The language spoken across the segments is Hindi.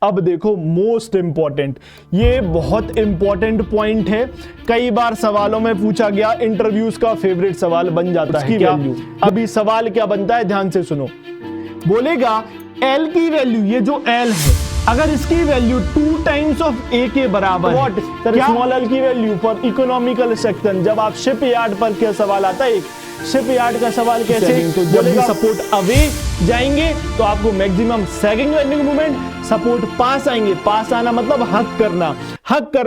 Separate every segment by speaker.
Speaker 1: अब देखो मोस्ट इंपॉर्टेंट, ये बहुत इंपॉर्टेंट पॉइंट है, कई बार सवालों में पूछा गया, इंटरव्यूज का फेवरेट सवाल बन जाता है क्या? अभी सवाल क्या बनता है, ध्यान से सुनो। बोलेगा एल की वैल्यू, ये जो एल है, अगर इसकी वैल्यू 2 टाइम्स ऑफ ए के बराबर व्हाट सर, स्मॉल एल की वैल्यू फॉर इकोनॉमिकल सेक्शन। जब आप शिप यार्ड पर क्या सवाल आता है, एक शिप यार्ड का सवाल कैसे, तो जब भी सपोर्ट अवे जाएंगे तो आपको maximum sagging bending moment, support पास आएंगे, पास आना मतलब हक करना, हक कर।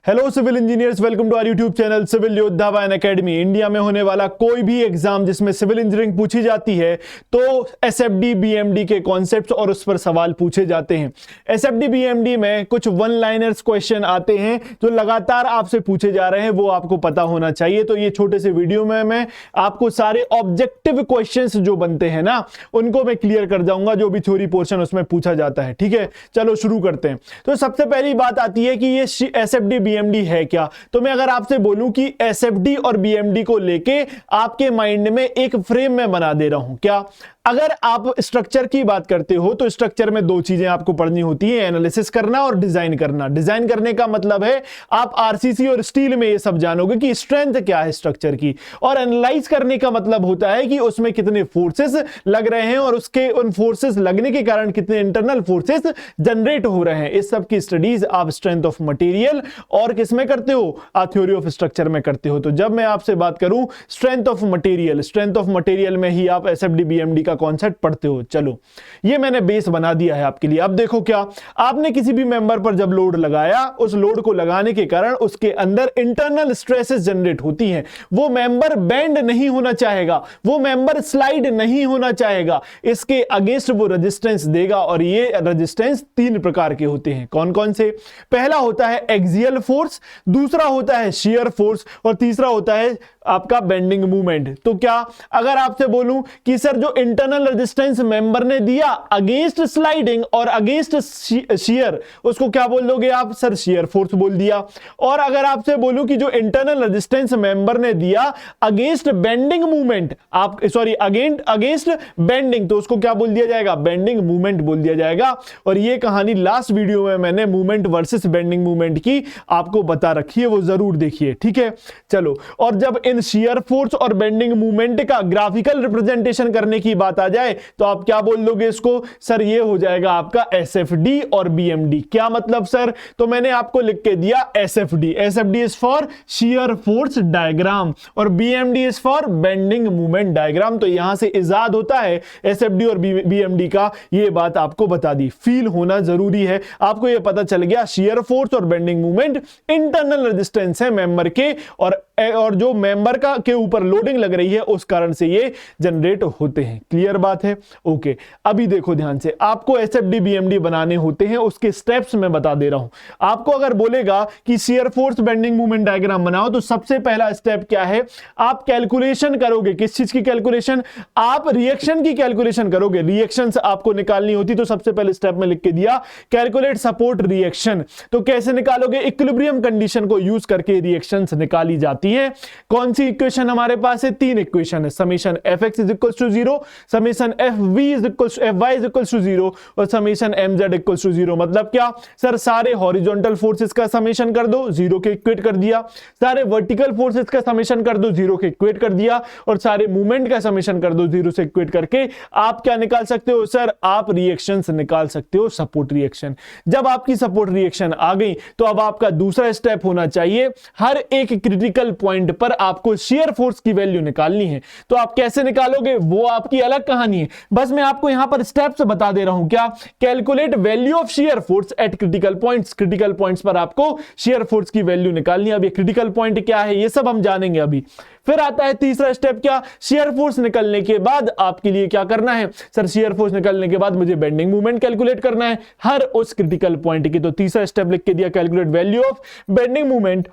Speaker 1: Hello civil engineers, welcome to our YouTube channel civil Yoddha by Unacademy. India में होने वाला कोई भी एग्जाम जिसमें सिविल इंजीनियरिंग पूछी जाती है तो एसएफडी बीएमडी के कॉन्सेप्ट्स और उस पर सवाल पूछे जाते हैं। एसएफडी बीएमडी में कुछ वन लाइनर्स क्वेश्चन आते हैं जो लगातार आपसे पूछे जा रहे हैं, वो आपको पता होना चाहिए। तो ये छोटे से वीडियो में मैं आपको सारे ऑब्जेक्टिव क्वेश्चंस जो बनते हैं ना, उनको मैं क्लियर कर जाऊंगा, जो भी थ्योरी पोर्शन उसमें पूछा जाता है। ठीक है, चलो शुरू करते हैं। तो सबसे पहली बात आती है कि ये एसएफडी बीएमडी है क्या। तो मैं अगर आपसे बोलूं कि एसएफडी और बीएमडी को लेके आपके माइंड में एक फ्रेम में बना दे रहा हूं क्या। अगर आप स्ट्रक्चर की बात करते हो तो स्ट्रक्चर में दो चीजें आपको पढ़नी होती है, एनालिसिस करना और डिजाइन करना। डिजाइन करने का मतलब है आप आरसीसी और स्टील में ये सब जानोगे कि स्ट्रेंथ क्या है स्ट्रक्चर की, और एनालाइज करने का मतलब होता है कि उसमें कितने फोर्सेस लग रहे हैं और उसके उन फोर्सेस लगने के कारण कितने इंटरनल फोर्सेस जनरेट हो रहे हैं। इस सब की स्टडीज आप स्ट्रेंथ ऑफ मटेरियल और किसमें करते हो, आप थ्योरी ऑफ स्ट्रक्चर में करते हो। तो जब मैं आपसे बात करूं strength of material, strength of material में ही आप एसएफडी बीएमडी कॉन्सेप्ट पढ़ते हो। चलो ये मैंने बेस बना दिया है आपके लिए। अब देखो क्या, आपने किसी भी मेंबर पर जब लोड लगाया, उस लोड को लगाने के कारण उसके अंदर इंटरनल स्ट्रेसेस जनरेट होती हैं। वो मेंबर बेंड नहीं होना चाहेगा, वो मेंबर स्लाइड नहीं होना चाहेगा, इसके अगेंस्ट वो रेजिस्टेंस देगा। और ये रेजिस्टेंस 3 प्रकार के होते हैं। कौन कौन से? पहला होता है एक्सियल फोर्स, दूसरा होता है शियर फोर्स, और तीसरा होता है आपका बेंडिंग मूवमेंट। तो क्या अगर आपसे बोलूं कि सर जो इंटरनल रेजिस्टेंस मेंबर ने दिया अगेंस्ट स्लाइडिंग और अगेंस्ट शियर, उसको क्या बोल दोगे आप? सर शियर फोर्स बोल दिया। और अगर आपसे बोलूं कि जो इंटरनल रेजिस्टेंस मेंबर ने दिया अगेंस्ट बेंडिंग मूवमेंट, आप सॉरी अगेंस्ट बेंडिंग, तो उसको क्या बोल दिया जाएगा? बेंडिंग मूवमेंट बोल दिया जाएगा। और ये कहानी लास्ट वीडियो में मैंने मूवमेंट वर्सेस बेंडिंग मूवमेंट की आपको बता रखी है, वो जरूर देखिए। ठीक है, चलो। और जब इन शियर फोर्स और बेंडिंग मूवमेंट का ग्राफिकल रिप्रेजेंटेशन करने की बात आ जाए तो आप क्या बोल दोगे इसको? सर ये हो जाएगा आपका एसएफडी और बीएमडी। क्या मतलब सर? तो मैंने आपको लिख के दिया SFD, SFD is for shear force diagram और BMD is for bending movement diagram. तो यहां से इजाद होता है एसएफडी और बीएमडी का, ये बात आपको बता दी। फील होना जरूरी है, आपको ये पता चल गया शियर फोर्स और बेंडिंग मूवमेंट इंटरनल रेजिस्टेंस है मेंबर के, और जो मेंबर का के ऊपर लोडिंग लग रही है उस कारण से ये जनरेट होते हैं। क्लियर बात है? ओके। अभी देखो ध्यान से, आपको एसएफडी बीएमडी बनाने होते हैं, उसके स्टेप्स मैं बता दे रहा हूं आपको। अगर बोलेगा कि shear force bending movement diagram बनाओ, तो सबसे पहला स्टेप क्या है? आप कैलकुलेशन करोगे। किस चीज की कैलकुलेशन? आप रिएक्शन की कैलकुलेशन करोगे। रिएक्शंस आपको निकालनी होती, तो सबसे पहले स्टेप में लिख के दिया कैलकुलेट सपोर्ट रिएक्शन। तो कैसे निकालोगे? इक्विलिब्रियम कंडीशन को यूज करके रिएक्शंस निकाली जाती है। कौन सी इक्वेशन हमारे पास है? 3 इक्वेशन है। Summation fx is equal to 0, summation fv is equal to fy is equal to 0 और समेशन mz इक्वल टू 0। मतलब क्या सर? सारे हॉरिजॉन्टल फोर्सेस का समेशन कर दो, 0 के इक्वेट कर दिया। सारे वर्टिकल फोर्सेस का समेशन कर दो, 0 के इक्वेट कर दिया। और सारे मूवमेंट का समेशन कर दो, 0 से इक्वेट करके आप क्या निकाल सकते हो? सर आप रिएक्शंस निकाल सकते हो, सपोर्ट रिएक्शन। जब आपकी सपोर्ट रिएक्शन आ गई तो अब आपका दूसरा स्टेप होना चाहिए, हर एक क्रिटिकल पॉइंट पर आपको शियर फोर्स की वैल्यू निकालनी है। तो आप कैसे निकालोगे वो आपकी अलग कहानी है, बस मैं आपको यहां पर स्टेप्स बता दे रहा हूं। क्या? Calculate value of shear force eight critical points. Critical points पर आपको शियर फोर्स की वैल्यू निकालनी है। अब ये क्रिटिकल पॉइंट क्या है ये सब हम जानेंगे अभी। फिर आता है तीसरा स्टेप, क्या? शियर फोर्स निकलने के बाद आपके लिए क्या करना है? सर शियर फोर्स निकलने के बाद मुझे बेंडिंग मूवमेंट कैलकुलेट करना है हर उस क्रिटिकल पॉइंट की। तो तीसरा स्टेप लिख के दिया calculate value of bending movement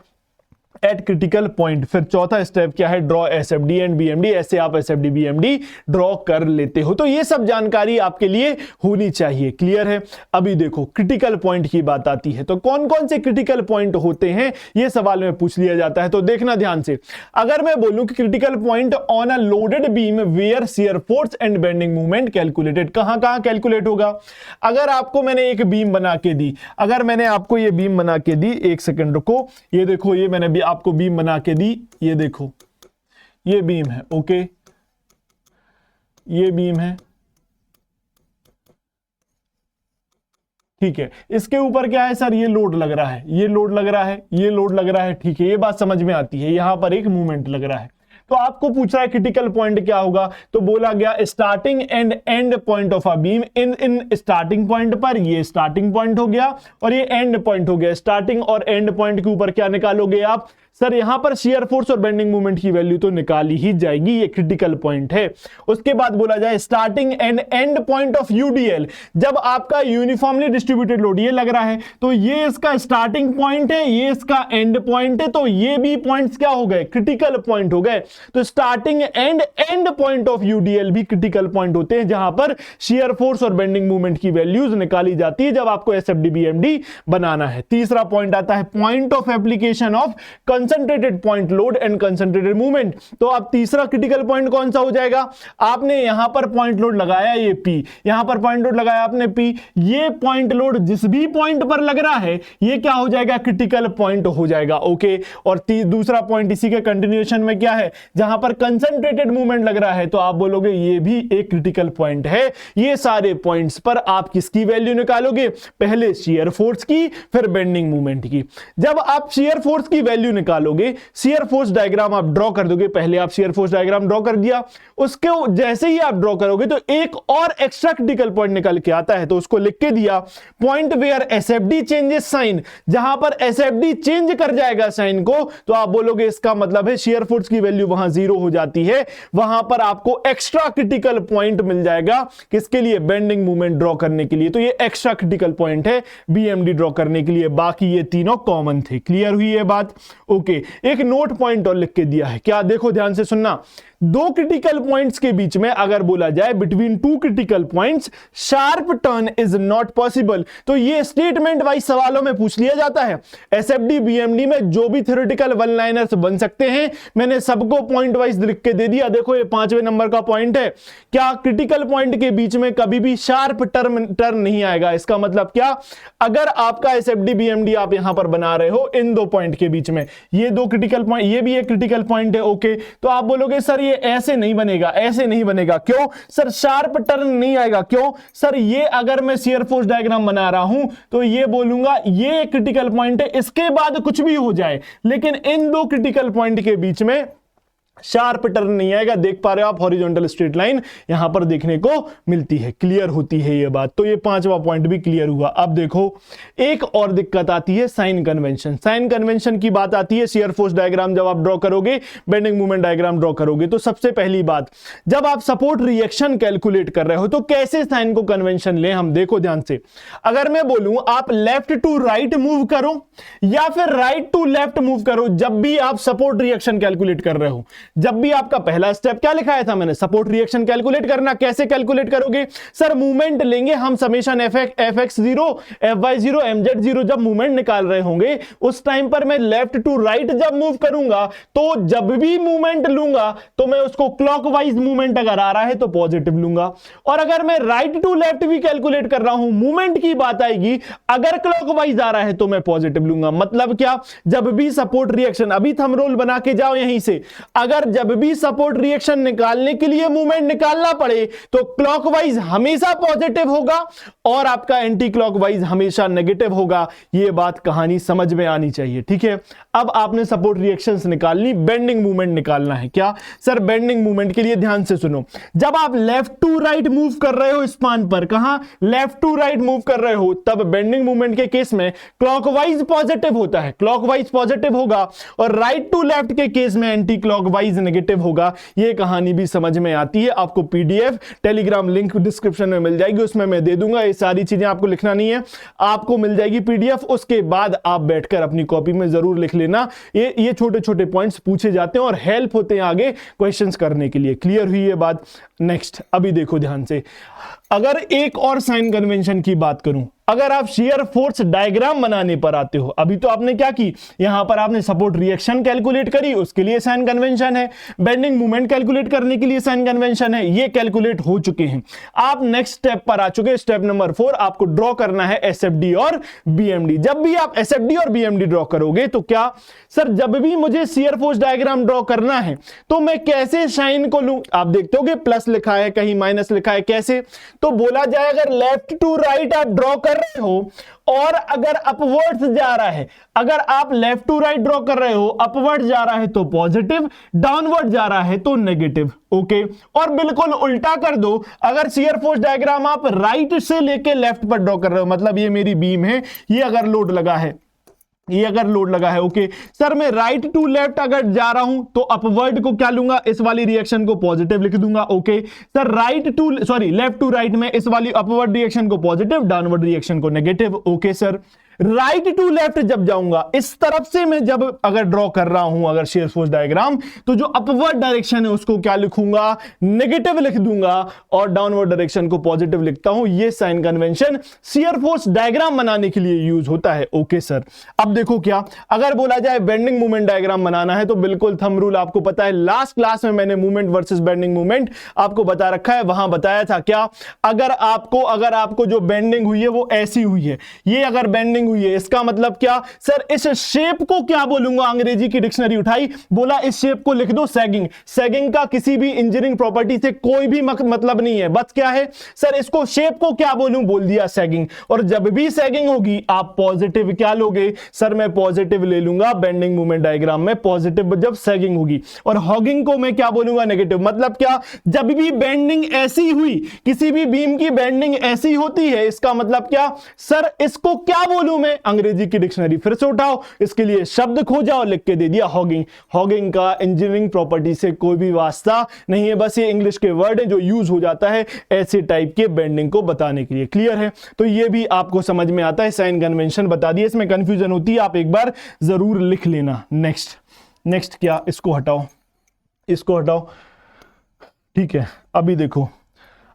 Speaker 1: eight critical point. फिर चौथा स्टेप क्या है, ड्रॉ एसएफडी एंड बीएमडी। ऐसे आप एसएफडी बीएमडी ड्रॉ कर लेते हो। तो ये सब जानकारी आपके लिए होनी चाहिए। क्लियर है। अभी देखो क्रिटिकल पॉइंट की बात आती है, तो कौन कौन से क्रिटिकल पॉइंट होते हैं ये सवाल में पूछ लिया जाता है। तो देखना ध्यान से, अगर मैं बोलूं कि critical point on a loaded beam where shear force and bending movement calculated, कहां कहां कैलकुलेट होगा। अगर आपको मैंने एक बीम बना के दी, अगर मैंने आपको ये बीम बना के दी, एक सेकंड रुको, ये देखो, ये मैंने भी आपको बीम बना के दी, ये देखो ये बीम है, ओके, ये बीम है, ठीक है। इसके ऊपर क्या है सर, ये लोड लग रहा है, ये लोड लग रहा है, ये लोड लग रहा है, ठीक है, ये बात समझ में आती है। यहां पर एक मूवमेंट लग रहा है। तो आपको पूछ रहा है क्रिटिकल पॉइंट क्या होगा, तो बोला गया starting and and point of a beam. In starting point पर ये स्टार्टिंग पॉइंट हो गया और ये एंड पॉइंट हो गया। स्टार्टिंग और एंड पॉइंट के ऊपर क्या निकालोगे आप, सर यहां पर शियर फोर्स और बेंडिंग मूवमेंट की वैल्यू तो निकाली ही जाएगी, ये क्रिटिकल पॉइंट है। उसके बाद बोला जाए starting and and point of UDL, जब आपका यूनिफॉर्मली डिस्ट्रीब्यूटेड लोड ये लग रहा है, तो ये इसका स्टार्टिंग पॉइंट है, ये इसका एंड पॉइंट है, तो ये भी पॉइंट्स क्या हो गए, क्रिटिकल पॉइंट हो गए। तो starting and and point of UDL भी क्रिटिकल पॉइंट होते हैं, जहां पर शियर फोर्स और बेंडिंग मूवमेंट की वैल्यूज निकाली जाती है जब आपको एसएफडी बीएमडी बनाना है। तीसरा पॉइंट आता है point of application of concentrated point load and concentrated movement. तो अब तीसरा क्रिटिकल पॉइंट कौन सा हो जाएगा, आपने यहां पर पॉइंट लोड लगाया, ये पी, यहां पर पॉइंट लोड लगाया आपने पी, ये पॉइंट लोड जिस भी पॉइंट पर लग रहा है ये क्या हो जाएगा, क्रिटिकल पॉइंट हो जाएगा, ओके। और दूसरा पॉइंट इसी के कंटिन्यूएशन में क्या है, जहां पर कंसंट्रेटेड मूवमेंट लग रहा है, तो आप बोलोगे ये भी एक क्रिटिकल पॉइंट है। ये सारे पॉइंट्स पर आप किसकी वैल्यू निकालोगे, पहले शियर फोर्स की, फिर बेंडिंग मूवमेंट की। जब आप शियर फोर्स की वैल्यू निकालोगे, शियर फोर्स डायग्राम आप ड्रॉ कर दोगे, पहले आप शियर फोर्स डायग्राम ड्रॉ कर दिया, उसके जैसे ही आप ड्रॉ करोगे तो एक और एक्स्ट्रा क्रिटिकल पॉइंट निकल के आता है, तो उसको लिख के दिया point where SFD changes sign, जहां पर एसएफडी चेंज कर जाएगा साइन को, तो आप बोलोगे इसका मतलब है शियर फोर्स की वैल्यू वहां 0 हो जाती है, वहां पर आपको एक्स्ट्रा क्रिटिकल पॉइंट मिल जाएगा, किसके लिए, बेंडिंग मूवमेंट ड्रॉ करने के लिए। तो ये एक्स्ट्रा क्रिटिकल पॉइंट है बीएमडी ड्रॉ करने के लिए, बाकी ये तीनों कॉमन थे। क्लियर हुई ये बात, ओके। एक नोट पॉइंट और लिख के दिया है, क्या, देखो ध्यान से सुनना, दो क्रिटिकल पॉइंट्स के बीच में अगर बोला जाए between two critical points sharp turn is not possible, तो ये स्टेटमेंट वाइज सवालों में पूछ लिया जाता है। एसएफडी बीएमडी में जो भी थ्योरेटिकल वन लाइनर्स बन सकते हैं, मैंने सबको पॉइंट वाइज लिख के दे दिया। देखो ये 5वें नंबर का पॉइंट है, क्या क्रिटिकल पॉइंट के बीच में कभी भी शार्प टर्न नहीं आएगा। इसका मतलब क्या, अगर आपका एसएफडी बीएमडी आप यहां पर बना रहे हो इन दो पॉइंट के बीच में, ये दो क्रिटिकल पॉइंट, ये भी एक क्रिटिकल पॉइंट है, ओके, तो आप बोलोगे सर ये ऐसे नहीं बनेगा, ऐसे नहीं बनेगा, क्यों सर, शार्प टर्न नहीं आएगा, क्यों सर, ये अगर मैं शियर फोर्स डायग्राम बना रहा हूं तो ये बोलूंगा ये क्रिटिकल पॉइंट है, इसके बाद कुछ भी हो जाए, लेकिन इन दो क्रिटिकल पॉइंट के बीच में शार्प टर्न नहीं आएगा। देख पा रहे हो आप, हॉरिजॉन्टल स्ट्रेट लाइन यहां पर देखने को मिलती है। क्लियर होती है ये बात, तो ये 5वां पॉइंट भी क्लियर हुआ। अब देखो एक और दिक्कत आती है, साइन कन्वेंशन। साइन कन्वेंशन की बात आती है, शियर फोर्स डायग्राम जब आप ड्रॉ करोगे, बेंडिंग मूवमेंट डायग्राम ड्रॉ करोगे, तो सबसे पहली बात, जब आप सपोर्ट रिएक्शन कैलकुलेट कर रहे हो तो कैसे साइन को कन्वेंशन लें, हम देखो ध्यान से। अगर मैं बोलूं आप लेफ्ट टू राइट मूव करो या फिर राइट टू लेफ्ट मूव करो, जब भी आप सपोर्ट रिएक्शन कैलकुलेट कर रहे हो, जब भी आपका पहला स्टेप क्या लिखाया था मैंने, सपोर्ट रिएक्शन कैलकुलेट करना। कैसे कैलकुलेट करोगे, सर मूवमेंट लेंगे हम समेशन fx0 fy0 mz0, जब मूवमेंट निकाल रहे होंगे उस टाइम पर मैं लेफ्ट टू राइट जब मूव करूंगा, तो जब भी मूवमेंट लूंगा तो मैं उसको क्लॉकवाइज मूवमेंट अगर आ रहा है तो पॉजिटिव लूंगा, और अगर मैं राइट टू लेफ्ट भी कैलकुलेट कर रहा हूं, मूवमेंट की बात आएगी, अगर क्लॉकवाइज आ रहा है तो मैं पॉजिटिव लूंगा। मतलब क्या, जब भी सपोर्ट रिएक्शन, अभी थंब रोल बना के जाओ यहीं से, अगर जब भी सपोर्ट रिएक्शन निकालने के लिए मूवमेंट निकालना पड़े तो क्लॉकवाइज हमेशा पॉजिटिव होगा और आपका एंटी क्लॉकवाइज हमेशा नेगेटिव होगा। यह बात कहानी समझ में आनी चाहिए, ठीक है। अब आपने सपोर्ट रिएक्शंस निकालनी, बेंडिंग मूवमेंट निकालना है। क्या सर, बेंडिंग मूवमेंट के लिए ध्यान से सुनो, जब आप लेफ्ट टू राइट मूव कर रहे हो स्पान पर, कहां लेफ्ट टू राइट मूव कर रहे हो, तब बेंडिंग मूवमेंट के केस में क्लॉकवाइज पॉजिटिव होता है, क्लॉकवाइज पॉजिटिव होगा, और राइट टू लेफ्ट के केस में एंटी क्लॉकवाइज साइज नेगेटिव होगा, ये कहानी भी समझ में आती है। आपको पीडीएफ टेलीग्राम लिंक डिस्क्रिप्शन में मिल जाएगी, उसमें मैं दे दूंगा। ये सारी चीजें आपको लिखना नहीं है, आपको मिल जाएगी पीडीएफ, उसके बाद आप बैठकर अपनी कॉपी में जरूर लिख लेना। ये छोटे छोटे पॉइंट्स पूछे जाते हैं और हेल्प होते हैं आगे क्वेश्चंस करने के लिए। क्लियर हुई ये बात? नेक्स्ट, अभी देखो ध्यान से, अगर एक और साइन कन्वेंशन की बात करूं, अगर आप शियर फोर्स डायग्राम बनाने पर आते हो, अभी तो आपने क्या की, यहां पर आपने सपोर्ट रिएक्शन कैलकुलेट करी, उसके लिए साइन कन्वेंशन है, बेंडिंग मोमेंट कैलकुलेट करने के लिए साइन कन्वेंशन है, ये कैलकुलेट हो चुके हैं। आप नेक्स्ट स्टेप पर आ चुके हैं, स्टेप नंबर 4, आपको ड्रॉ करना है एसएफडी और बीएमडी। जब भी आप एसएफडी और बीएमडी ड्रॉ करोगे तो क्या सर, जब भी मुझे शियर फोर्स डायग्राम ड्रॉ करना है तो मैं कैसे साइन को लूं? आप देखते हो कि प्लस लिखा है, कहीं माइनस लिखा है, कैसे? तो बोला जाए अगर लेफ्ट टू राइट आप ड्रॉ कर रहे हो और अगर अपवर्ड्स जा रहा है, अगर आप लेफ्ट टू राइट ड्रॉ कर रहे हो, अपवर्ड जा रहा है तो पॉजिटिव, डाउनवर्ड जा रहा है तो नेगेटिव। ओके, और बिल्कुल उल्टा कर दो, अगर शियर फोर्स डायग्राम आप राइट से लेके लेफ्ट पर ड्रॉ कर रहे हो, मतलब ये मेरी बीम है, ये अगर लोड लगा है, ये अगर लोड लगा है, ओके सर, मैं राइट टू लेफ्ट अगर जा रहा हूं तो अपवर्ड को क्या लूंगा, इस वाली रिएक्शन को पॉजिटिव लिख दूंगा। Okay sir, left to right में इस वाली अपवर्ड रिएक्शन को पॉजिटिव, डाउनवर्ड रिएक्शन को negative. Okay sir, right to left जब जाऊंगा, इस तरफ से मैं जब अगर ड्रॉ कर रहा हूं अगर शियर फोर्स डायग्राम, तो जो अपवर्ड डायरेक्शन है उसको क्या लिखूंगा, नेगेटिव लिख दूंगा, और डाउनवर्ड डायरेक्शन को पॉजिटिव लिखता हूं। ये sign convention shear force diagram बनाने के लिए यूज होता है। ओके सर, अब देखो क्या, अगर बोला जाए बेंडिंग मोमेंट डायग्राम बनाना है तो बिल्कुल थंब रूल आपको पता है, लास्ट क्लास में मैंने मोमेंट वर्सेस बेंडिंग मोमेंट आपको बता रखा है, वहां बताया था क्या, अगर आपको जो बेंडिंग हुई है वो ऐसी हुई है, ये अगर बेंडिंग हुई है, इसका मतलब क्या सर, इस शेप को क्या बोलूंगा, अंग्रेजी की डिक्शनरी उठाई, बोला इस शेप को लिख दो सैगिंग। सैगिंग का किसी भी इंजीनियरिंग प्रॉपर्टी से कोई भी मतलब नहीं है, बस क्या है सर, इसको शेप को क्या बोलूं, बोल दिया सैगिंग। और जब भी सैगिंग होगी आप पॉजिटिव क्या लोगे सर, मैं पॉजिटिव ले लूंगा बेंडिंग मोमेंट डायग्राम में, पॉजिटिव जब सैगिंग होगी। और हॉगिंग को मैं क्या बोलूंगा, नेगेटिव। मतलब क्या, जब भी बेंडिंग ऐसी हुई, किसी भी बीम की बेंडिंग ऐसी होती है, इसका मतलब क्या सर, इसको क्या बोलूं मैं, अंग्रेजी की डिक्शनरी फिर से उठाओ, इसके लिए शब्द खोजा और लिख के दे दिया हॉगिंग। हॉगिंग का इंजीनियरिंग प्रॉपर्टी से कोई भी वास्ता नहीं है, बस ये इंग्लिश के वर्ड है जो यूज हो जाता है ऐसे टाइप के बेंडिंग को बताने के लिए। क्लियर है? तो ये भी आपको समझ में आता है, साइन कन्वेंशन बता दिए, इसमें कंफ्यूजन होती है आप एक बार जरूर लिख लेना। नेक्स्ट क्या, इसको हटाओ, ठीक है।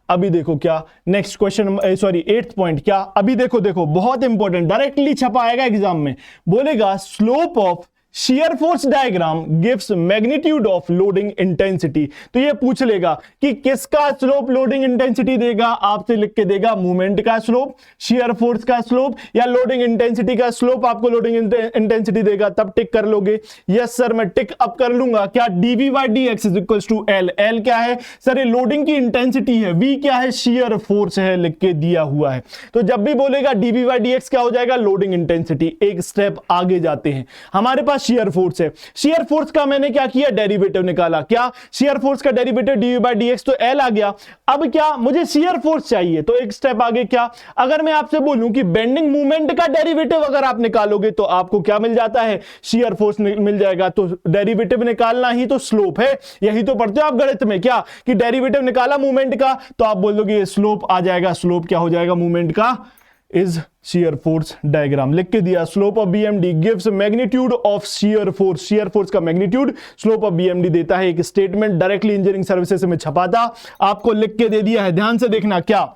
Speaker 1: अभी देखो क्या next question, sorry 8th point क्या, अभी देखो बहुत इंपॉर्टेंट, डायरेक्टली छपा आएगा एग्जाम में, बोलेगा slope of shear force diagram gives magnitude of loading intensity. तो ये पूछ लेगा कि किसका स्लोप लोडिंग इंटेंसिटी देगा, आपसे लिख के देगा मूवमेंट का स्लोप, शियर फोर्स का स्लोप, या लोडिंग इंटेंसिटी का स्लोप आपको लोडिंग इंटेंसिटी देगा, तब टिक कर लोगे। यस सर, मैं टिक अप कर लूंगा। क्या, dv by dx is equal to L. L क्या है सर, ये लोडिंग की इंटेंसिटी है, v क्या है, शियर फोर्स है, लिख के दिया हुआ है। तो जब भी बोलेगा dv by dx क्या हो जाएगा, लोडिंग इंटेंसिटी। एक स्टेप आगे जाते हैं, हमारे पास शियर फोर्स है, शियर फोर्स का मैंने क्या किया, डेरिवेटिव निकाला। क्या, शियर फोर्स का डेरिवेटिव dv by dx, तो एल आ गया। अब क्या, मुझे शियर फोर्स चाहिए, तो एक स्टेप आगे क्या, अगर मैं आपसे बोलूं कि बेंडिंग मूवमेंट का डेरिवेटिव अगर आप निकालोगे तो आपको क्या मिल जाता है, शियर फोर्स मिल जाएगा। तो डेरिवेटिव निकालना ही तो स्लोप है, यही तो पढ़ते हो आप गणित में, क्या कि डेरिवेटिव निकाला मूवमेंट का तो आप बोल दोगे स्लोप आ जाएगा। स्लोप क्या हो जाएगा मूवमेंट का, इज शियर फोर्स डायग्राम, लिख के दिया। Slope of BMD gives magnitude of shear force, shear force का मैग्नीट्यूड स्लोप ऑफ बीएमडी देता है। एक स्टेटमेंट डायरेक्टली इंजीनियरिंग सर्विसेज में छपा था, आपको लिख के दे दिया है, ध्यान से देखना। क्या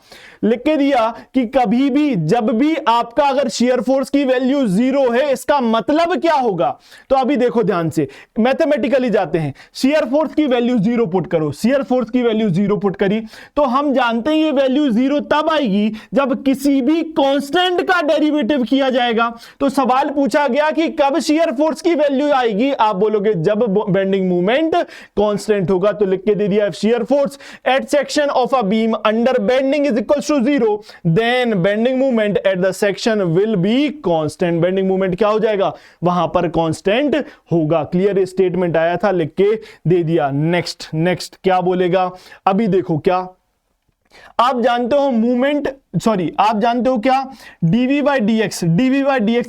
Speaker 1: लिख के दिया कि कभी भी जब भी आपका अगर शियर फोर्स की वैल्यू 0 है, इसका मतलब क्या होगा, तो अभी देखो ध्यान से, मैथमेटिकली जाते हैं, शियर फोर्स की वैल्यू 0 पुट करो, शियर फोर्स की वैल्यू 0 पुट करी तो हम जानते हैं ये वैल्यू 0 तब आएगी जब किसी भी कांस्टेंट का डेरिवेटिव किया जाएगा। तो सवाल पूछा गया कि कब शियर फोर्स की वैल्यू आएगी, आप बोलोगे जब बेंडिंग मूवमेंट कांस्टेंट होगा। तो लिख के दे दिया, shear force at section of a beam under bending is equal to 0, then bending movement at the section will be constant. Bending movement क्या हो जाएगा, वहां पर कांस्टेंट होगा। क्लियर स्टेटमेंट आया था, लिख के दे दिया। नेक्स्ट क्या बोलेगा, अभी देखो क्या, आप जानते हो मूवमेंट सॉरी, आप जानते हो क्या, dv by D X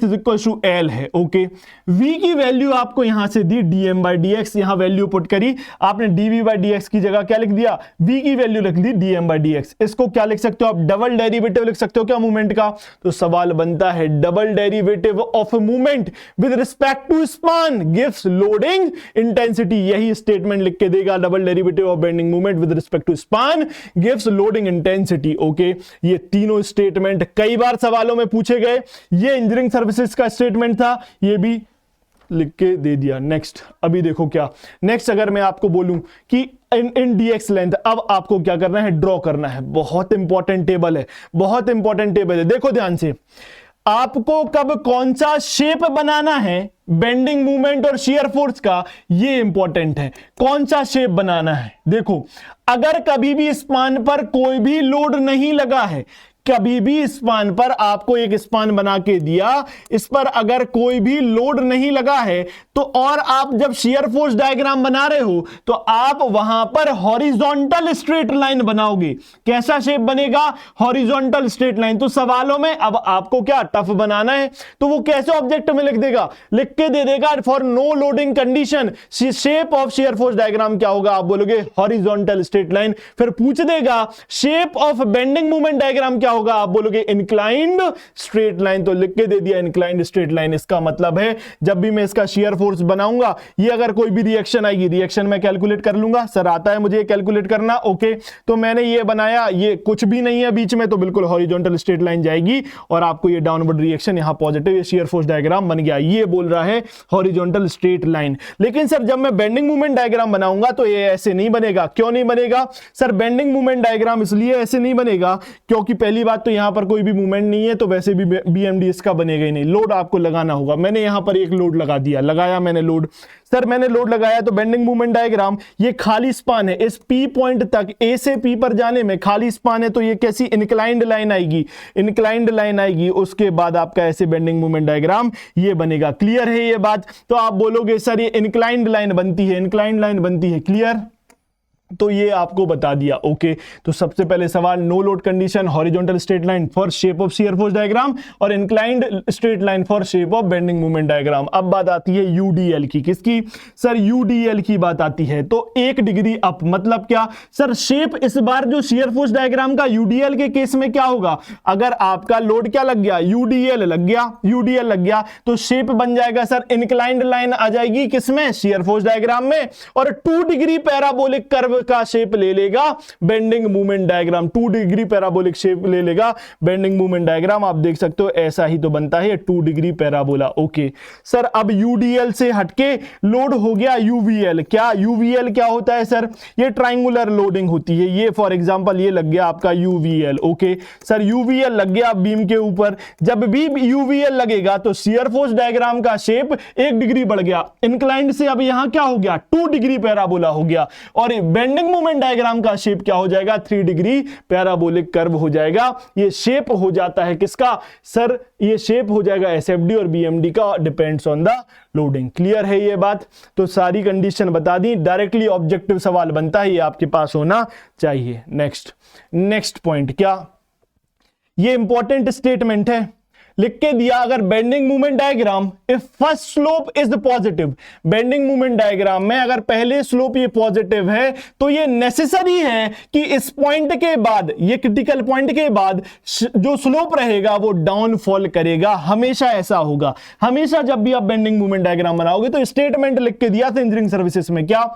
Speaker 1: is equal to L है। ओके, v की वैल्यू आपको यहां से दी dm बाई डी एक्स, यहां वैल्यू पुट करी आपने, dv बाई डी एक्स की जगह क्या लिख दिया, v की वैल्यू लिख दी dm बाई डी एक्स। इसको क्या लिख सकते हो आप, डबल डेरिवेटिव लिख सकते हो क्या मूवमेंट का। तो सवाल बनता है double derivative of movement with respect to span gives loading intensity. यही स्टेटमेंट लिख के देगा, double derivative of bending movement with respect to span gives loading intensity. Okay, ये तीनों स्टेटमेंट कई बार सवालों में पूछे गए। ये इंजीनियरिंग सर्विसेज का स्टेटमेंट था, ये भी लिख के दे दिया। नेक्स्ट, अभी देखो क्या नेक्स्ट, अगर मैं आपको बोलूं कि इन dx लेंथ, अब आपको क्या करना है, ड्रॉ करना है। बहुत इंपॉर्टेंट टेबल है, बहुत इंपॉर्टेंट टेबल है। देखो ध्यान से, आपको कब कौन सा शेप बनाना है बेंडिंग मूवमेंट और शियर फोर्स का, ये इंपॉर्टेंट है। कौन सा शेप बनाना है, देखो अगर कभी भी स्पान पर कोई भी लोड नहीं लगा है, कभी भी स्पान पर आपको एक स्पान बना के दिया, इस पर अगर कोई भी लोड नहीं लगा है, तो और आप जब शियर फोर्स डायग्राम बना रहे हो तो आप वहां पर हॉरिजॉन्टल स्ट्रेट लाइन बनाओगे। कैसा शेप बनेगा, हॉरिजॉन्टल स्ट्रेट लाइन। तो सवालों में अब आपको क्या टफ बनाना है, तो वो कैसे ऑब्जेक्ट में लिख देगा, लिख के दे देगा for no loading condition shape of shear force diagram क्या होगा, आप बोलोगे हॉरिजॉन्टल स्ट्रेट लाइन। फिर पूछ देगा shape of bending movement diagram क्या होगा, आप बोलोगे इंक्लाइंड स्ट्रेट लाइन। तो लिख के दे दिया इंक्लाइंड स्ट्रेट लाइन। इसका मतलब है जब भी मैं इसका शियर फोर्स बनाऊंगा, ये अगर कोई भी रिएक्शन आएगी, रिएक्शन मैं कैलकुलेट कर लूंगा। सर आता है मुझे कैलकुलेट करना, ओके, तो मैंने ये बनाया, ये कुछ भी नहीं है बीच में, तो बिल्कुल हॉरिजॉन्टल स्ट्रेट लाइन जाएगी और आपको ये डाउनवर्ड रिएक्शन यहां पॉजिटिव, ये शियर फोर्स डायग्राम बन गया। ये बोल रहा है हॉरिजॉन्टल स्ट्रेट लाइन। लेकिन सर जब मैं बेंडिंग मूवमेंट डायग्राम बनाऊंगा तो ये ऐसे नहीं बनेगा। क्यों नहीं बनेगा सर, बेंडिंग मूवमेंट डायग्राम इसलिए ऐसे नहीं बनेगा क्योंकि पहली बात तो यहां पर कोई भी मूवमेंट नहीं है, तो वैसे भी बीएमडी इसका बनेगा ही नहीं। लोड आपको लगाना होगा। मैंने यहां पर एक लोड लगा दिया, लगाया मैंने लोड, सर मैंने लोड लगाया, तो बेंडिंग मूवमेंट डायग्राम, ये खाली स्पान है, इस पी पॉइंट तक, ए से पी पर जाने में खाली स्पान है, तो ये कैसी इंक्लाइंड लाइन आएगी, इंक्लाइंड लाइन आएगी। उसके बाद आपका ऐसे बेंडिंग मूवमेंट डायग्राम ये बनेगा। क्लियर है ये बात, तो आप बोलोगे सर ये इंक्लाइंड लाइन बनती है, इंक्लाइंड लाइन बनती है। क्लियर, तो ये आपको बता दिया। ओके, तो सबसे पहले सवाल, no load condition, horizontal straight line for shape of shear force diagram और inclined straight line for shape of bending movement diagram. अब बात आती है यूडीएल की, किसकी सर, यूडीएल की बात आती है। तो 1 डिग्री अप मतलब क्या सर, शेप इस बार जो शियर फोर्स डायग्राम का यूडीएल के केस में क्या होगा, अगर आपका लोड क्या लग गया, यूडीएल लग गया, यूडीएल लग गया, तो शेप बन जाएगा सर, इंक्लाइंड लाइन आ जाएगी किसमें, शियर फोर्स डायग्राम में, और 2 डिग्री पैराबोलिक कर्व का शेप ले लेगा bending movement diagram. 2 degree parabolic shape ले लेगा बेंडिंग मूवमेंट डायग्राम। आप देख सकते हो ऐसा ही तो बनता है 2 डिग्री पैराबोला। ओके सर, अब यूडीएल से हटके लोड हो गया यूवीएल। क्या यूवीएल क्या होता है सर, ये ट्राइंगुलर लोडिंग होती है। ये फॉर एग्जांपल ये लग गया आपका यूवीएल। ओके सर, यूवीएल लग गया बीम के ऊपर। जब भी यूवीएल लगेगा तो शियर फोर्स डायग्राम का शेप 1 डिग्री बढ़ गया, इंक्लाइंड से अब यहां क्या हो गया, 2 डिग्री पैराबोला हो गया, और बेंडिंग मूवमेंट डायग्राम का शेप क्या हो जाएगा, 3 डिग्री पैराबोलिक कर्व हो जाएगा। ये शेप हो जाता है किसका सर, ये शेप हो जाएगा एसएफडी और बीएमडी का, depends on the loading. Clear है ये बात, तो सारी कंडीशन बता दी। डायरेक्टली ऑब्जेक्टिव सवाल बनता है, ये आपके पास होना चाहिए। नेक्स्ट पॉइंट, क्या ये इंपॉर्टेंट स्टेटमेंट है, लिख के दिया, अगर bending movement diagram if first slope is positive, bending movement diagram में अगर पहले स्लोप ये पॉजिटिव है, तो ये नेसेसरी है कि इस पॉइंट के बाद, ये क्रिटिकल पॉइंट के बाद जो स्लोप रहेगा वो डाउनफॉल करेगा। हमेशा ऐसा होगा, हमेशा जब भी आप बेंडिंग मूवमेंट डायग्राम बनाओगे। तो स्टेटमेंट लिख के दिया था इंजीनियरिंग सर्विसेज में, क्या,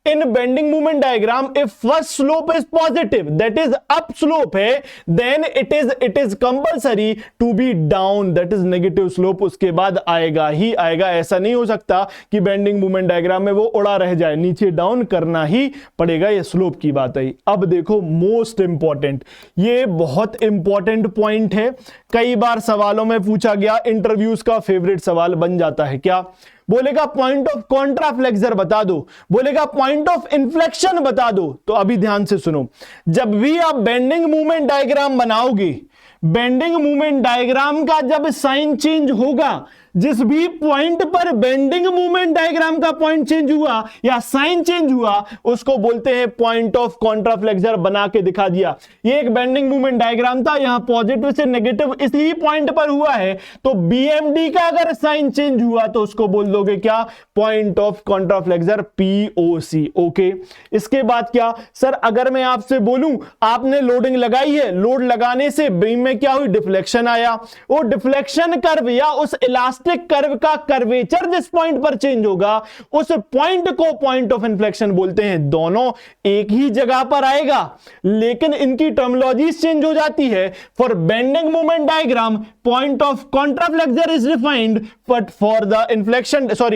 Speaker 1: in bending movement diagram if first slope is positive, that is up slope है, then it is compulsory to be down, that is negative slope उसके बाद आएगा ही आएगा। ऐसा नहीं हो सकता कि बेंडिंग मूवमेंट डायग्राम में वो उड़ा रह जाए, नीचे डाउन करना ही पड़ेगा। ये स्लोप की बात है। अब देखो मोस्ट इंपॉर्टेंट, ये बहुत इंपॉर्टेंट पॉइंट है, कई बार सवालों में पूछा गया, इंटरव्यूज का फेवरेट सवाल बन जाता है। क्या बोलेगा, पॉइंट ऑफ कॉन्ट्राफ्लेक्सर बता दो, बोलेगा पॉइंट ऑफ इन्फ्लेक्शन बता दो। तो अभी ध्यान से सुनो, जब भी आप बेंडिंग मूवमेंट डायग्राम बनाओगे, बेंडिंग मूवमेंट डायग्राम का जब साइन चेंज होगा, जिस भी पॉइंट पर बेंडिंग मूवमेंट डायग्राम का पॉइंट चेंज हुआ या साइन चेंज हुआ उसको बोलते हैं पॉइंट ऑफ कॉन्ट्राफ्लेक्सर। बना के दिखा दिया, ये एक बेंडिंग मूवमेंट डायग्राम था, यहां पॉजिटिव से नेगेटिव इसी पॉइंट पर हुआ है, तो बीएमडी का अगर साइन चेंज हुआ तो उसको बोल दोगे क्या, पॉइंट ऑफ कॉन्ट्राफ्लेक्सर, पीओसी। ओके, इसके बाद क्या सर, अगर मैं आपसे बोलूं आपने लोडिंग लगाई है, लोड लगाने से बीम में क्या हुई, डिफ्लेक्शन आया, वो डिफ्लेक्शन कर्व या उस इलास्टिक कर्व का कर्वेचर जिस पॉइंट पर चेंज होगा उस पॉइंट को पॉइंट ऑफ इन्फ्लेक्शन बोलते हैं। दोनों एक ही जगह पर आएगा लेकिन इनकी टर्मिनोलॉजीज चेंज हो जाती है। For bending moment diagram point of contraflexure is defined, but for the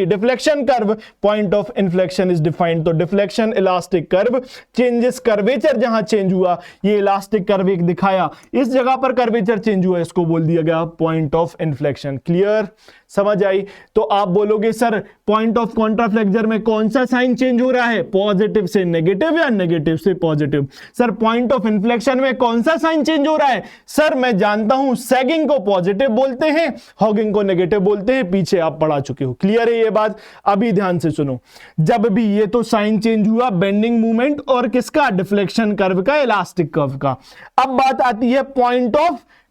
Speaker 1: deflection curve point of inflection is defined. तो deflection elastic curve changes, curvature जहां चेंज हुआ, ये इलास्टिक कर्व एक दिखाया, इस जगह पर कर्वेचर चेंज हुआ, इसको बोल दिया गया पॉइंट ऑफ इन्फ्लेक्शन। क्लियर, समझ आई? तो आप बोलोगे सर पॉइंट ऑफ कॉन्ट्राफ्लेक्सर में कौन सा साइन चेंज हो रहा है, पॉजिटिव से नेगेटिव या नेगेटिव से positive? Sir point of inflection में कौन सा साइन चेंज हो रहा है? सर मैं जानता हूं सैगिंग को पॉजिटिव बोलते हैं, हॉगिंग को नेगेटिव बोलते हैं, पीछे आप पढ़ा चुके हो। क्लियर है ये बात? अभी ध्यान से सुनो, जब भी ये तो साइन चेंज हुआ बेंडिंग मूवमेंट और किसका, डिफ्लेक्शन कर्व का, इलास्टिक कर्व का। अब बात आती है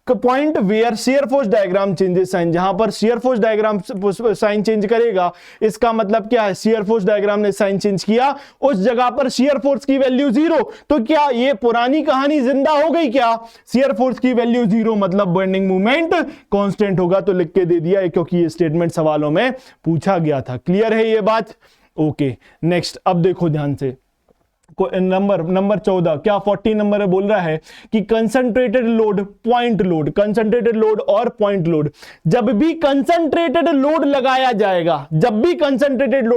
Speaker 1: point where shear force diagram changes sign, जहां पर shear force diagram sign change करेगा, इसका मतलब क्या है, शियर फोर्स डायग्राम ने साइन चेंज किया, उस जगह पर शियर फोर्स की वैल्यू 0, तो क्या ये पुरानी कहानी जिंदा हो गई क्या? शियर फोर्स की वैल्यू 0 मतलब बेंडिंग मूवमेंट कांस्टेंट होगा, तो लिख के दे दिया क्योंकि ये स्टेटमेंट सवालों में पूछा गया था। क्लियर है ये बात? ओके, नेक्स्ट अब देखो ध्यान से, नंबर 14 क्या 14 नंबर में बोल रहा है कि concentrated load, point load, concentrated load और पॉइंट लोड, जब भी कंसंट्रेटेड लोड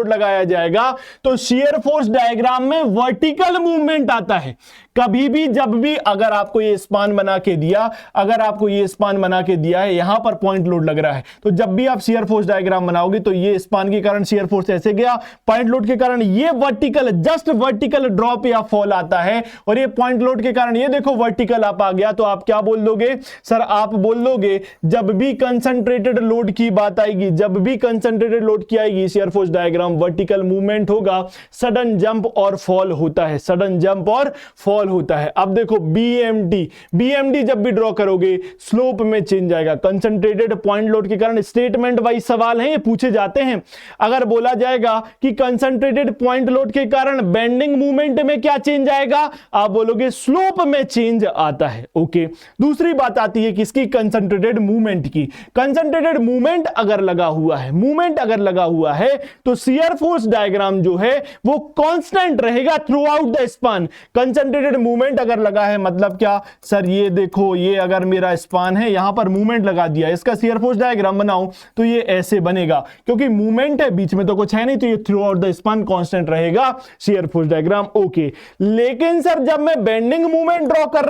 Speaker 1: लगाया जाएगा तो शियर फोर्स डायग्राम में वर्टिकल मूवमेंट आता है। कभी भी जब भी अगर आपको ये स्पान बना के दिया है, यहां पर पॉइंट लोड लग रहा है, तो जब भी आप शियर फोर्स डायग्राम बनाओगे तो ये स्पान के कारण शियर फोर्स ऐसे गया, पॉइंट लोड के कारण ये वर्टिकल, जस्ट वर्टिकल ड्रॉप या फॉल आता है, और ये पॉइंट लोड के कारण ये देखो वर्टिकल अप आ गया। तो आप क्या बोल दोगे सर? आप बोल दोगे जब भी कंसंट्रेटेड लोड की बात आएगी, shear force diagram vertical movement होगा, सडन जंप और फॉल होता है, अब देखो बीएमडी जब भी ड्रॉ करोगे स्लोप में चेंज आएगा। कंसंट्रेटेड पॉइंट लोड के कारण स्टेटमेंट वाइज सवाल हैं, ये पूछे जाते हैं। अगर बोला जाएगा कि कंसंट्रेटेड पॉइंट लोड के कारण बेंडिंग मूवमेंट में क्या चेंज आएगा, आप बोलोगे स्लोप में चेंज आता है। ओके, दूसरी बात आती है किसकी, कंसंट्रेटेड मूवमेंट की। कंसंट्रेटेड मूवमेंट अगर लगा हुआ है तो शियर फोर्स डायग्राम जो है वो कांस्टेंट रहेगा through out the span. Concentrated movement अगर लगा है मतलब क्या सर, ये देखो, ये अगर मेरा स्पान है, यहां पर मूवमेंट लगा दिया, इसका शियर फोर्स डायग्राम बनाऊं तो ये ऐसे बनेगा, क्योंकि मूवमेंट है, बीच में तो कुछ है नहीं, तो ये through out the span constant रहेगा शियर फोर्स डायग्राम। ओके, लेकिन सर जब मैं बेंडिंग मूवमेंट ड्रॉ कर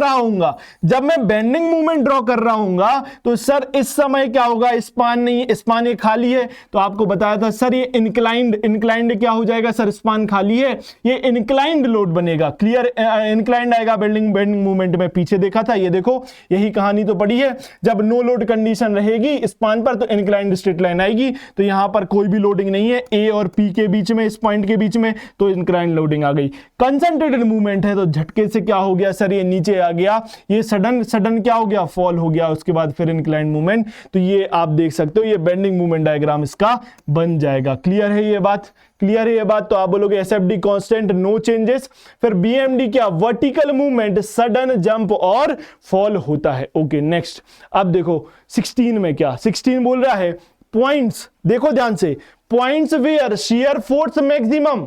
Speaker 1: रहा हूंगा तो सर इस समय क्या होगा, स्पान नहीं, स्पान ये खाली है, तो आपको बताया था सर ये इंक्लाइंड क्या हो जाएगा सर, स्पान खाली है, ये इंक्लाइंड लोड बनेगा। क्लियर, इंक्लाइंड आएगा बेंडिंग मूवमेंट में, पीछे देखा था, ये देखो यही कहानी तो पड़ी है। जब नो लोड कंडीशन रहेगी स्पान पर तो इंक्लाइंड स्ट्रेट लाइन आएगी, तो यहां पर कोई भी लोडिंग नहीं है, ए और पी के बीच में, इस पॉइंट के बीच में, तो इंक्लाइंड लोडिंग आ गई। कंसंट्रेटेड मूवमेंट है तो झटके से क्या हो गया सर, ये नीचे आ गया, ये सडन क्या हो गया, फॉल हो गया, उसके बाद फिर इंक्लाइंड मूवमेंट, तो ये आप देख सकते हो, ये बेंडिंग मूवमेंट डायग्राम इसका बन जाएगा। क्लियर है ये बात? तो आप बोलोगे एसएफडी कांस्टेंट, नो चेंजेस। फिर बीएमडी क्या, वर्टिकल मूवमेंट, सडन जंप और फॉल होता है। ओके, नेक्स्ट अब देखो 16 में क्या, 16 बोल रहा है पॉइंट्स, देखो ध्यान से, points where shear force maximum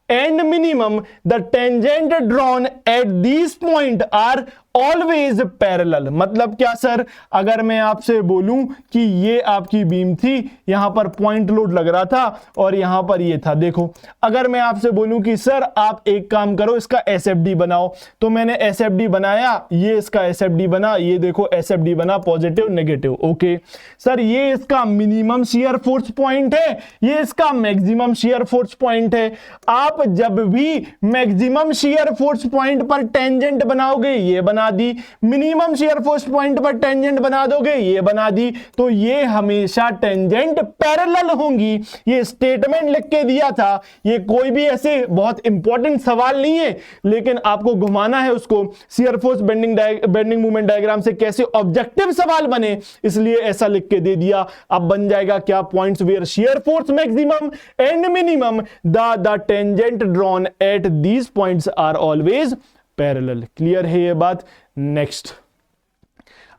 Speaker 1: and minimum, the tangent drawn at these point are always parallel। मतलब क्या सर, अगर मैं आपसे बोलूं कि ये आपकी बीम थी, यहां पर पॉइंट लोड लग रहा था और यहां पर ये था, देखो अगर मैं आपसे बोलूं कि सर आप एक काम करो, इसका एसएफडी बनाओ, तो मैंने एसएफडी बनाया, ये इसका एसएफडी बना, ये देखो एसएफडी बना, पॉजिटिव नेगेटिव। ओके सर, ये इसका मिनिमम शियर फोर्स पॉइंट है, ये इसका मैक्सिमम शियर फोर्स पॉइंट है। आप जब भी मैक्सिमम शियर फोर्स पॉइंट पर टेंजेंट बनाओगे, ये बना बना दी, मिनिमम शेयर फोर्स पॉइंट पर टेंजेंट बना दोगे, ये बना दी, तो ये हमेशा टेंजेंट पैरेलल होंगी। ये स्टेटमेंट लिख के दिया था, ये कोई भी ऐसे बहुत इंपॉर्टेंट सवाल नहीं है, लेकिन आपको घुमाना है उसको shear force bending moment diagram से कैसे ऑब्जेक्टिव सवाल बने, इसलिए ऐसा लिख के दे दिया। अब बन जाएगा क्या, points where share force maximum and minimum the tangent drawn at these points are always parallel. Clear है ये बात? नेक्स्ट,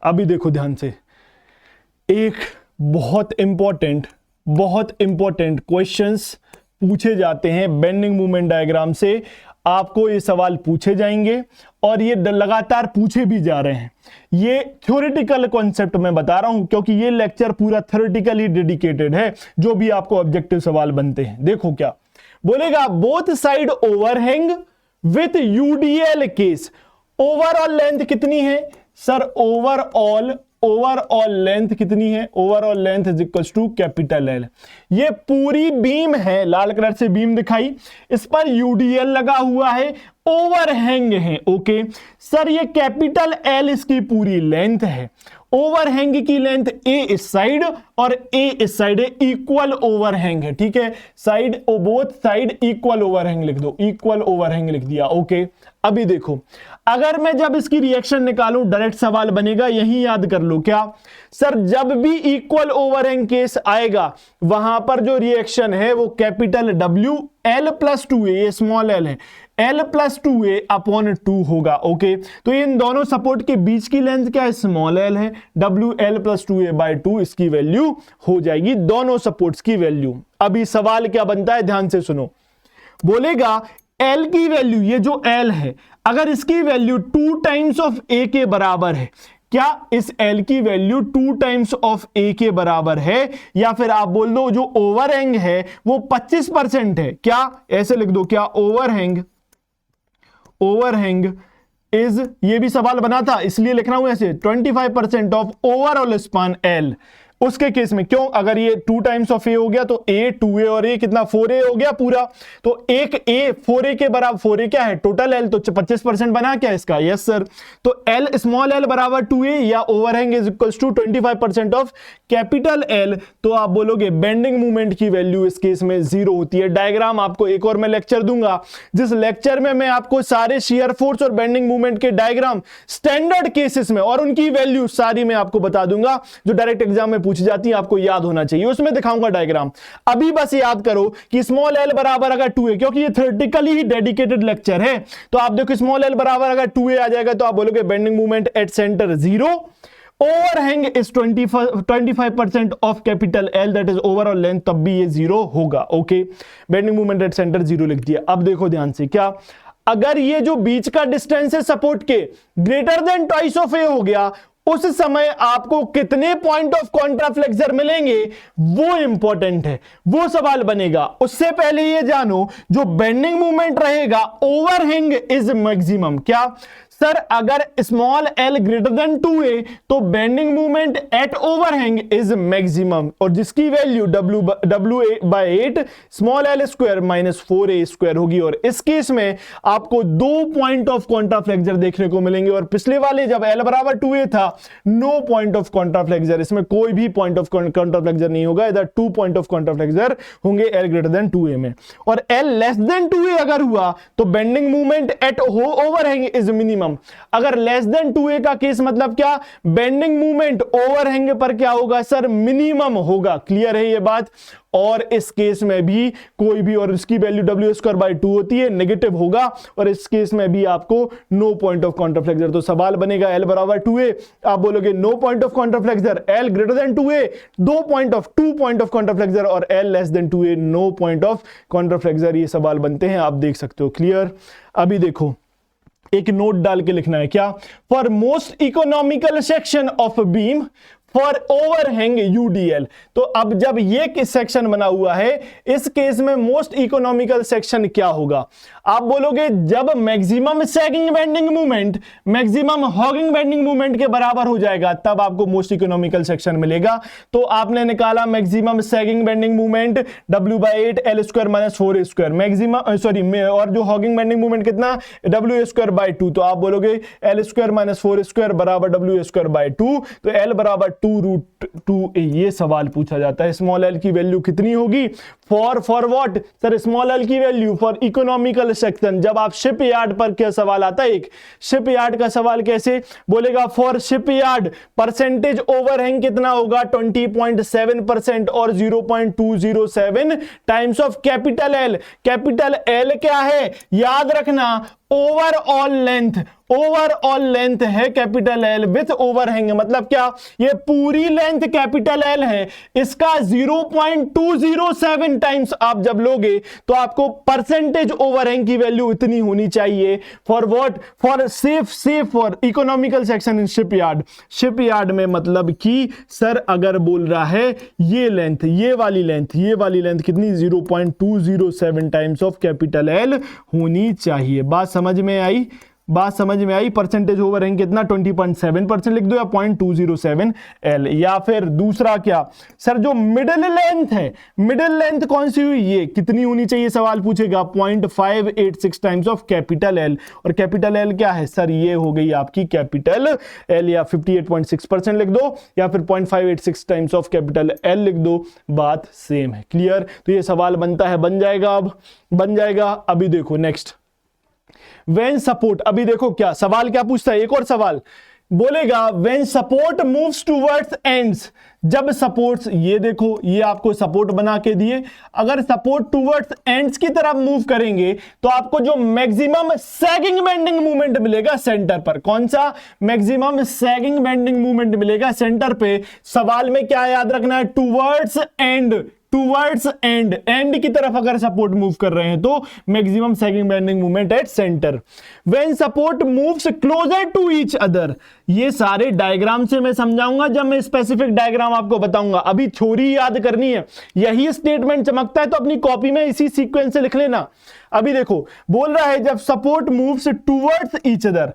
Speaker 1: अभी देखो ध्यान से, एक बहुत इंपॉर्टेंट क्वेश्चंस पूछे जाते हैं बेंडिंग मूवमेंट डायग्राम से। आपको ये सवाल पूछे जाएंगे और ये लगातार पूछे भी जा रहे हैं। ये थ्योरेटिकल कॉन्सेप्ट मैं बता रहा हूं, क्योंकि ये लेक्चर पूरा थ्योरेटिकली डेडिकेटेड है, जो भी आपको ऑब्जेक्टिव सवाल बनते हैं। देखो क्या बोलेगा, both side overhang with UDL case, overall length कितनी है सर? ओवरऑल लेंथ कितनी है? Overall length is equals to capital L. ये पूरी बीम है, लाल कलर से बीम दिखाई, इस पर यूडीएल लगा हुआ है, ओवरहैंग है। ओके सर, ये कैपिटल एल इसकी पूरी लेंथ है। ओवरहैंग की लेंथ ए इस साइड और ए इस साइड है, इक्वल ओवरहैंग है। ठीक है, side both side equal overhang लिख दो, इक्वल ओवरहैंग लिख दिया। ओके, अभी देखो, अगर मैं जब इसकी रिएक्शन निकालूं, डायरेक्ट सवाल बनेगा, यही याद कर लो क्या सर, जब भी इक्वल ओवरहैंग केस आएगा वहां पर जो रिएक्शन है वो capital W L plus 2a, ये स्मॉल एल है, एल प्लस 2a अपॉन 2 होगा। ओके, तो इन दोनों सपोर्ट के बीच की लेंथ क्या है? स्मॉल एल है, W L plus 2a by 2 इसकी वैल्यू हो जाएगी, दोनों सपोर्ट्स की वैल्यू। अभी सवाल क्या बनता है, ध्यान से सुनो। बोलेगा एल की वैल्यू, ये जो एल है, अगर इसकी वैल्यू 2 टाइम्स ऑफ ए के बराबर है, क्या इस एल की वैल्यू 2 टाइम्स ऑफ ए के बराबर है? या फिर आप बोल दो जो ओवरहैंग है वो 25% है, क्या ऐसे लिख दो, क्या ओवरहैंग इज, ये भी सवाल बना था इसलिए लिख रहा हूं ऐसे, 25% ऑफ ओवरऑल स्पान एल। उसके केस में क्यों, अगर ये 2 टाइम्स ऑफ ए हो गया तो ए 2a और ए कितना 4a हो गया पूरा, तो एक ए 4a के बराबर, 4a क्या है टोटल एल, तो 25% बना क्या इसका? यस सर, तो एल स्मॉल एल बराबर 2a या overhang is equals to 25% of capital L. तो आप बोलोगे बेंडिंग मूवमेंट की वैल्यू इस केस में 0 होती है। डायग्राम आपको एक और मैं लेक्चर दूंगा, जिस लेक्चर में मैं आपको सारे शेयर फोर्स और बेंडिंग मूवमेंट के डायग्राम स्टैंडर्ड केसेस में और उनकी वैल्यू सारी मैं आपको बता दूंगा, जो डायरेक्ट एग्जाम में पूछी जाती है, आपको याद होना चाहिए, उसमें दिखाऊंगा डायग्राम। अभी बस याद करो कि स्मॉल एल बराबर अगर 2a, क्योंकि ये थ्योरेटिकली ही डेडिकेटेड लेक्चर है, तो आप देखो स्मॉल एल बराबर अगर 2a आ जाएगा तो आप बोलोगे bending movement at centre 0, overhang is 25% of capital L, that is overall length, तब भी ये 0 होगा। Okay, bending movement at centre 0 लिख दिया। अब देखो ध्यान से, क्या अगर ये जो बीच का डिस्टेंस है सपोर्ट के ग्रेटर देन ट्वाइस ऑफ ए हो गया, उस समय आपको कितने पॉइंट ऑफ कॉन्ट्राफ्लेक्सर मिलेंगे वो इंपॉर्टेंट है, वो सवाल बनेगा। उससे पहले ये जानो, जो बेंडिंग मूवमेंट रहेगा ओवरहैंग इज मैक्सिमम, क्या सर अगर small L greater than 2a तो bending movement eight overhang is maximum, और जिसकी value W/8 small L square minus 4a square होगी। और इस केस में आपको 2 पॉइंट ऑफ कॉन्ट्राफ्लेक्सर देखने को मिलेंगे, और पिछले वाले जब एल बराबर 2a था, नो पॉइंट ऑफ कॉन्ट्राफ्लेक्सर, इसमें कोई भी पॉइंट ऑफ कॉन्ट्राफ्लेक्सर नहीं होगा, इधर 2 पॉइंट ऑफ कॉन्ट्राफ्लेक्सर होंगे एल ग्रेटर देन 2a में। और एल लेस देन 2a अगर हुआ तो bending movement eight overhang is minimum. अगर लेस देन 2a का केस मतलब क्या, बेंडिंग मूवमेंट ओवरहैंग पर क्या होगा सर, मिनिमम होगा। क्लियर है ये बात? और इस केस में भी कोई भी, और इसकी वैल्यू W²/2 होती है, नेगेटिव होगा, और इस केस में भी आपको नो पॉइंट ऑफ कॉन्ट्राफ्लेक्सर। तो सवाल बनेगा L बराबर 2a, आप बोलोगे no point of contraflexure, L greater than 2a 2 point of contraflexure, और L less than 2a no point of contraflexure. ये सवाल बनते हैं, आप देख सकते हो। क्लियर? अभी देखो, एक नोट डाल के लिखना है, क्या for most economical section of beam for overhang UDL. तो अब जब ये सेक्शन बना हुआ है, इस केस में मोस्ट इकोनॉमिकल सेक्शन क्या होगा? आप बोलोगे जब maximum sagging bending movement maximum hugging bending movement के बराबर हो जाएगा, तब आपको मोस्ट इकोनॉमिकल सेक्शन मिलेगा। तो आपने निकाला maximum sagging bending movement W/8 L² - 4² maximum और जो हॉगिंग बेंडिंग मूवमेंट कितना W²/2। तो आप बोलोगे L² - 4² बराबर W²/2, तो L बराबर 2√2a। ये सवाल पूछा जाता है। स्मॉल l की वैल्यू कितनी होगी for what sir? Small l की वैल्यू फॉर इकोनॉमिकल सेक्शन। जब आप शिप यार्ड पर क्या सवाल आता है, एक शिप यार्ड का सवाल कैसे बोलेगा? For ship yard percentage overhang कितना होगा? 20.7% और 0.207 times of capital L। Capital L क्या है याद रखना? ओवरऑल लेंथ है कैपिटल L विथ ओवरहैंग। मतलब क्या? ये पूरी लेंथ कैपिटल L है, इसका 0.207 टाइम्स आप जब लोगे तो आपको परसेंटेज ओवरहैंग की वैल्यू इतनी होनी चाहिए। For what? For safe for economical section in shipyard. Shipyard में मतलब कि सर अगर बोल रहा है ये लेंथ, ये वाली लेंथ कितनी? 0.207 टाइम्स ऑफ कैपिटल L होनी चाहिए। बात समझ में आई? परसेंटेज ओवरहैंग कितना? 20.7% लिख दो या 0.207 L। या फिर दूसरा क्या सर? जो मिडिल लेंथ है, मिडिल लेंथ कौन सी हुई? ये कितनी होनी चाहिए सवाल पूछेगा? 0.586 टाइम्स ऑफ कैपिटल L। और कैपिटल L क्या है सर? ये हो गई आपकी कैपिटल L। या 58.6% लिख दो या फिर 0.586 टाइम्स ऑफ कैपिटल L लिख दो, बात सेम है। क्लियर? तो ये सवाल बनता है, बन जाएगा। अभी देखो नेक्स्ट When support, अभी देखो क्या सवाल क्या पूछता है, एक और सवाल बोलेगा when support moves towards ends। जब सपोर्ट्स, ये देखो ये आपको सपोर्ट बना के दिए, अगर सपोर्ट टूवर्ड्स एंड्स की तरफ मूव करेंगे तो आपको जो मैक्सिमम सैगिंग बेंडिंग मूवमेंट मिलेगा सेंटर पर। कौन सा? मैक्सिमम सैगिंग बेंडिंग मूवमेंट मिलेगा सेंटर पे। सवाल में क्या याद रखना है? टूवर्ड्स एंड की तरफ अगर सपोर्ट मूव कर रहे हैं तो maximum sagging bending movement at centre. When support moves closer to each other. ये सारे डायग्राम से मैं समझाऊंगा जब मैं स्पेसिफिक डायग्राम आपको बताऊंगा। अभी थ्योरी याद करनी है। यही स्टेटमेंट चमकता है तो अपनी कॉपी में इसी सीक्वेंस से लिख लेना। अभी देखो बोल रहा है जब support moves towards each other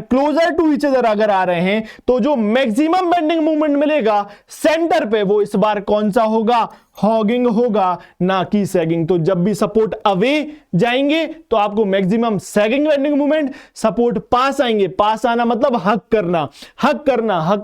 Speaker 1: closer to each other अगर आ रहे हैं तो जो मैक्सिमम बेंडिंग मूवमेंट मिलेगा सेंटर पे वो इस बार कौन सा होगा? हॉगिंग होगा, ना कि सैगिंग। तो जब भी सपोर्ट अवे जाएंगे तो आपको maximum sagging bending movement, support पास आएंगे, पास आना मतलब हक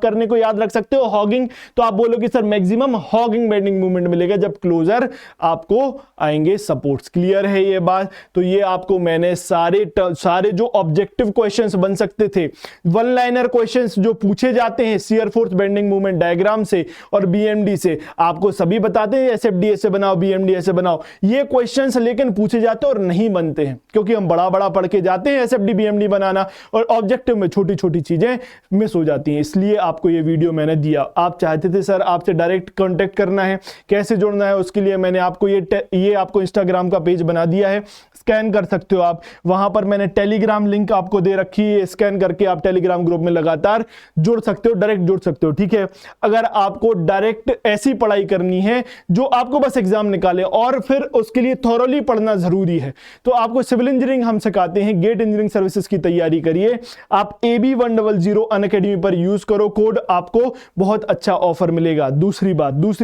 Speaker 1: करने को याद रख सकते हो हॉगिंग। तो आप बोलोगे sir maximum hugging bending movement मिलेगा जब क्लोजर आपको आएंगे सपोर्ट्स। क्लियर है ये बात? तो ये आपको मैंने सारे जो ऑब्जेक्टिव क्वेश्चंस बन सकते थे, वन लाइनर क्वेश्चंस जो पूछे जाते हैं shear force bending movement diagram से और बीएमडी से, आपको सभी बताते हैं एसएफडी ऐसे बनाओ, बीएमडी ऐसे बनाओ। ये क्वेश्चंस लेकिन पूछे जाते हैं और नहीं बनते हैं क्योंकि हम बड़ा पढ़ के जाते हैं एसएफडी बीएमडी बनाना और ऑब्जेक्टिव में छोटी चीजें मिस हो जाती हैं। इसलिए आपको ये वीडियो मैंने दिया। आप चाहते थे सर आपसे डायरेक्ट कांटेक्ट करना है, कैसे जुड़ना है, उसके लिए मैंने आपको ये आपको इंस्टाग्राम का पेज बना दिया है, स्कैन कर सकते हो आप। वहां पर मैंने टेलीग्राम लिंक आपको दे रखी है, स्कैन करके आप टेलीग्राम ग्रुप में लगातार जुड़ सकते हो, डायरेक्ट जुड़ सकते हो। ठीक है? अगर आपको डायरेक्ट ऐसी पढ़ाई करनी है जो आपको बस एग्जाम निकाले और फिर उसके लिए थॉरोली पढ़ना जरूरी है, तो आपको सिविल इंजीनियरिंग हम सिखाते हैं, गेट इंजीनियरिंग सर्विसेज की तैयारी करिए। आप AB100 अनअकैडमी पर यूज करो कोड, आपको बहुत अच्छा ऑफर मिलेगा। दूसरी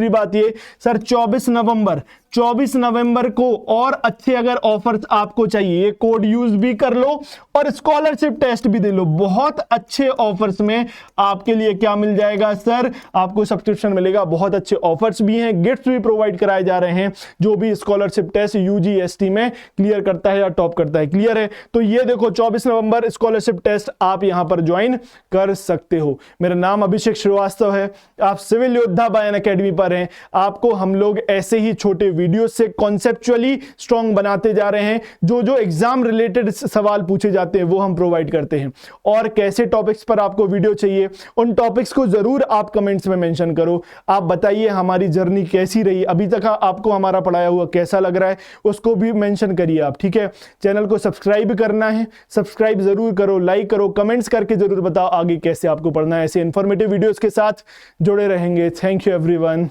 Speaker 1: बात ये सर 24 नवंबर को और अच्छे अगर ऑफर्स आपको चाहिए, कोड यूज भी कर लो और स्कॉलरशिप टेस्ट भी दे लो। बहुत अच्छे ऑफर्स में आपके लिए क्या मिल जाएगा सर? आपको सब्सक्रिप्शन मिलेगा। बहुत अच्छे ऑफर्स भी हैं, गिफ्ट्स भी प्रोवाइड कराए जा रहे हैं जो भी स्कॉलरशिप टेस्ट UGST में क्लियर करता है या टॉप करता है। क्लियर है? तो ये देखो 24 नवंबर स्कॉलरशिप टेस्ट आप यहां पर ज्वाइन कर सकते हो। मेरा नाम अभिषेक श्रीवास्तव है, आप सिविल योद्धा बाय अनअकैडमी पर हैं। आपको हम लोग ऐसे ही छोटे वीडियो से कॉन्सेप्चुअली स्ट्रॉन्ग बनाते जा रहे हैं। जो जो एग्जाम रिलेटेड सवाल पूछे जाते हैं वो हम प्रोवाइड करते हैं। और कैसे टॉपिक्स पर आपको वीडियो चाहिए, उन टॉपिक्स को जरूर आप कमेंट्स में मेंशन करो। आप बताइए हमारी जर्नी कैसी रही, अभी तक आपको हमारा पढ़ाया हुआ कैसा लग रहा है, उसको भी मेंशन करिए आप, ठीक है। चैनल को सब्सक्राइब करना है, सब्सक्राइब जरूर करो, लाइक करो, कमेंट्स करके जरूर बताओ आगे कैसे आपको पढ़ना है। ऐसे इंफॉर्मेटिव वीडियोस के साथ जुड़े रहेंगे। Thank you everyone.